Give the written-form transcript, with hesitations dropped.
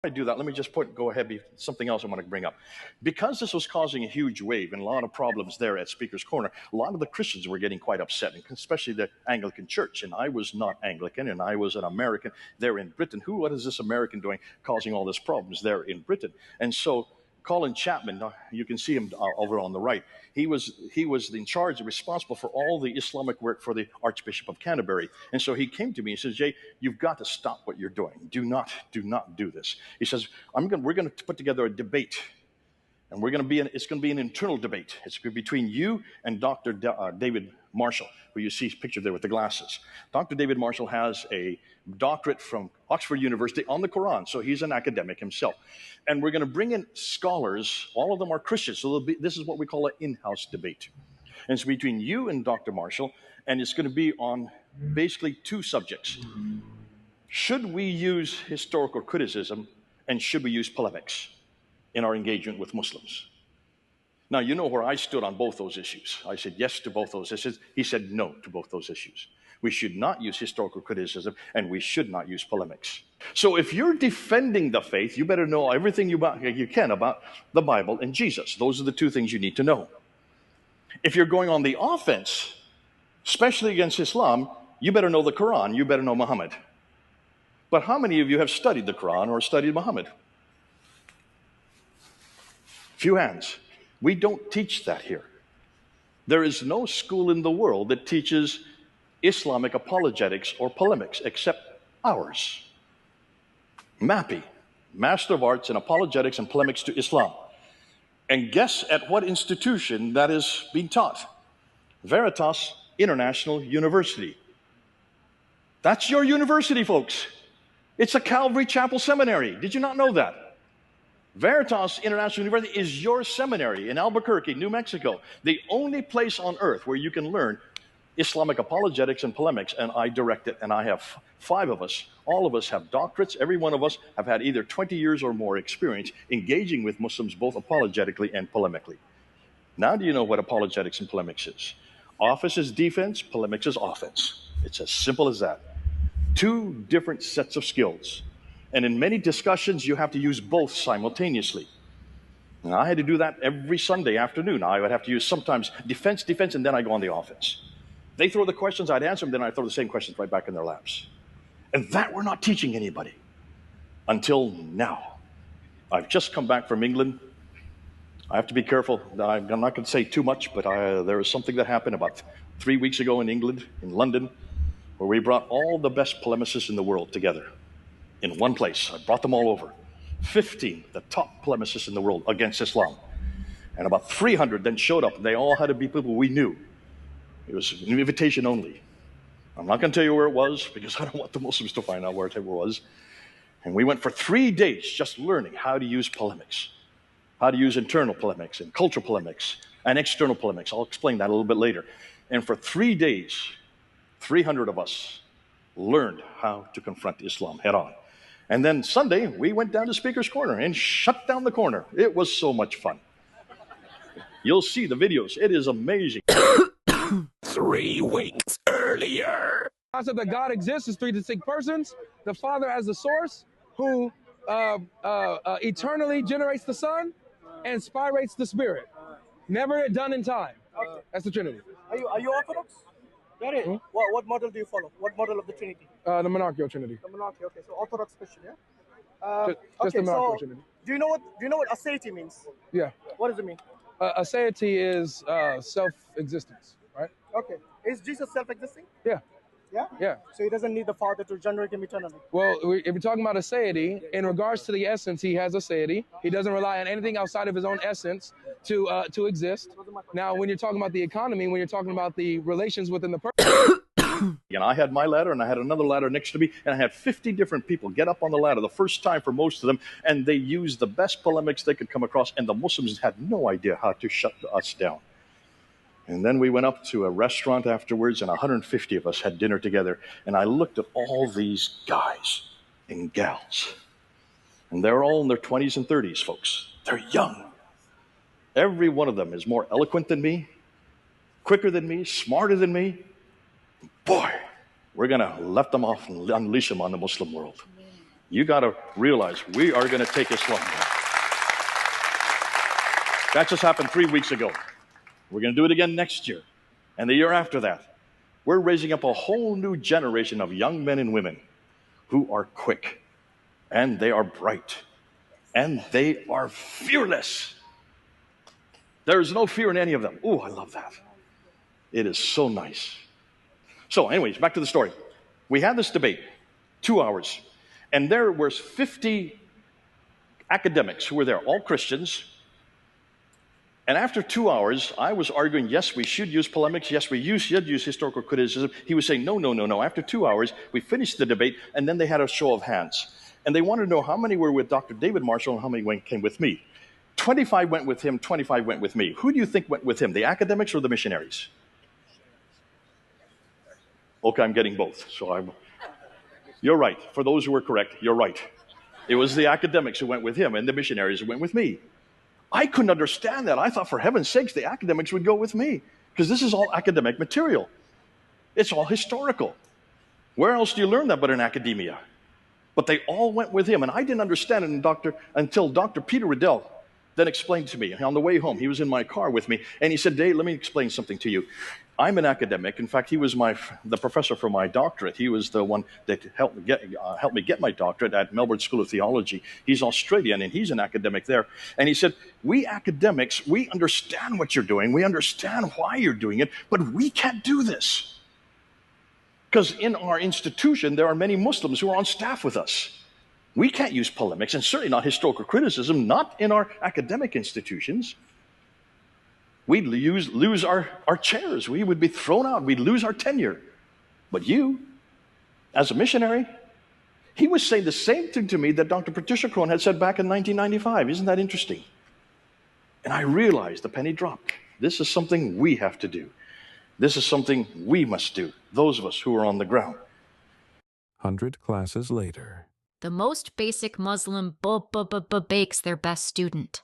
I do that, let me just go ahead, something else I want to bring up. Because this was causing a huge wave and a lot of problems there at Speaker's Corner, a lot of the Christians were getting quite upset, especially the Anglican Church. And I was not Anglican, and I was an American there in Britain. What is this American doing causing all these problems there in Britain? And so Colin Chapman, you can see him over on the right. He was in charge, responsible for all the Islamic work for the Archbishop of Canterbury. And so he came to me and says, Jay, you've got to stop what you're doing. Do not do this. He says, we're going to put together a debate. And it's going to be an internal debate. It's going to be between you and Dr. David Marshall, who you see pictured there with the glasses. Dr. David Marshall has a doctorate from Oxford University on the Quran, so he's an academic himself. And we're going to bring in scholars. All of them are Christians, so this is what we call an in-house debate. And it's between you and Dr. Marshall, and it's going to be on basically two subjects. Should we use historical criticism, and should we use polemics in our engagement with Muslims? Now, you know where I stood on both those issues. I said yes to both those issues. He said no to both those issues. We should not use historical criticism, and we should not use polemics. So if you're defending the faith, you better know everything you can about the Bible and Jesus. Those are the two things you need to know. If you're going on the offense, especially against Islam, you better know the Quran, you better know Muhammad. But how many of you have studied the Quran or studied Muhammad? Few hands. We don't teach that here. There is no school in the world that teaches Islamic apologetics or polemics except ours. MAPI, Master of Arts in Apologetics and Polemics to Islam. And guess at what institution that is being taught? Veritas International University. That's your university, folks. It's a Calvary Chapel seminary. Did you not know that? Veritas International University is your seminary in Albuquerque, New Mexico, the only place on earth where you can learn Islamic apologetics and polemics, and I direct it, and I have 5 of us. All of us have doctorates. Every one of us have had either 20 years or more experience engaging with Muslims both apologetically and polemically. Now do you know what apologetics and polemics is? Office is defense, polemics is offense. It's as simple as that. 2 different sets of skills. And in many discussions, you have to use both simultaneously. And I had to do that every Sunday afternoon. I would have to use sometimes defense, and then I go on the offense. They throw the questions, I'd answer them, then I'd throw the same questions right back in their laps. And that we're not teaching anybody until now. I've just come back from England. I have to be careful. I'm not going to say too much, but there was something that happened about 3 weeks ago in England, in London, where we brought all the best polemicists in the world together in one place. I brought them all over. 15, the top polemicists in the world against Islam. And about 300 then showed up. They all had to be people we knew. It was an invitation only. I'm not going to tell you where it was because I don't want the Muslims to find out where it was. And we went for 3 days just learning how to use polemics, how to use internal polemics and cultural polemics and external polemics. I'll explain that a little bit later. And for 3 days, 300 of us learned how to confront Islam head on. And then Sunday, we went down to Speaker's Corner and shut down the corner. It was so much fun. You'll see the videos. It is amazing. 3 weeks earlier. The concept that God exists is 3 distinct persons. The Father as the source, who eternally generates the Son and spirates the Spirit. Never done in time. That's the Trinity. Are you Orthodox? That is. What model do you follow? What model of the Trinity? The monarchical Trinity. The monarchy. Okay, so Orthodox Christian, yeah. Just the monarchical Trinity. Do you know what aseity means? Yeah. What does it mean? Aseity is self-existence, right? Okay. Is Jesus self-existing? Yeah. Yeah? Yeah. So he doesn't need the Father to generate him eternally? Well, if you're talking about aseity, in regards to the essence, he has aseity. He doesn't rely on anything outside of his own essence to exist. Now, when you're talking about the economy, when you're talking about the relations within the person. And I had my ladder, and I had another ladder next to me, and I had 50 different people get up on the ladder, the first time for most of them, and they used the best polemics they could come across, and the Muslims had no idea how to shut us down. And then we went up to a restaurant afterwards, and 150 of us had dinner together, and I looked at all these guys and gals, and they're all in their 20s and 30s, folks. They're young. Every one of them is more eloquent than me, quicker than me, smarter than me. Boy, we're going to let them off and unleash them on the Muslim world. You got to realize we are going to take Islam down. That just happened 3 weeks ago. We're going to do it again next year and the year after that. We're raising up a whole new generation of young men and women who are quick, and they are bright, and they are fearless. There's no fear in any of them. Oh, I love that. It is so nice. So anyways, back to the story. We had this debate, 2 hours, and there was 50 academics who were there, all Christians. And after 2 hours, I was arguing, yes, we should use polemics. Yes, we should use historical criticism. He was saying, no. After 2 hours, we finished the debate, and then they had a show of hands. And they wanted to know how many were with Dr. David Marshall and how many came with me. 25 went with him, 25 went with me. Who do you think went with him, the academics or the missionaries? Okay, I'm getting both. You're right. For those who were correct, you're right. It was the academics who went with him and the missionaries who went with me. I couldn't understand that. I thought, for heaven's sakes, the academics would go with me, because this is all academic material. It's all historical. Where else do you learn that but in academia? But they all went with him, and I didn't understand it until Dr. Peter Riddell then explained to me. On the way home, he was in my car with me, and he said, Dave, let me explain something to you. I'm an academic. In fact, he was the professor for my doctorate. He was the one that helped me get my doctorate at Melbourne School of Theology. He's Australian, and he's an academic there. And he said, we academics, we understand what you're doing. We understand why you're doing it, but we can't do this. Because in our institution, there are many Muslims who are on staff with us. We can't use polemics, and certainly not historical criticism, not in our academic institutions. We'd lose our chairs. We would be thrown out. We'd lose our tenure. But you, as a missionary, he was saying the same thing to me that Dr. Patricia Crone had said back in 1995. Isn't that interesting? And I realized the penny dropped. This is something we have to do. This is something we must do, those of us who are on the ground. 100 classes later. The most basic Muslim bakes their best student.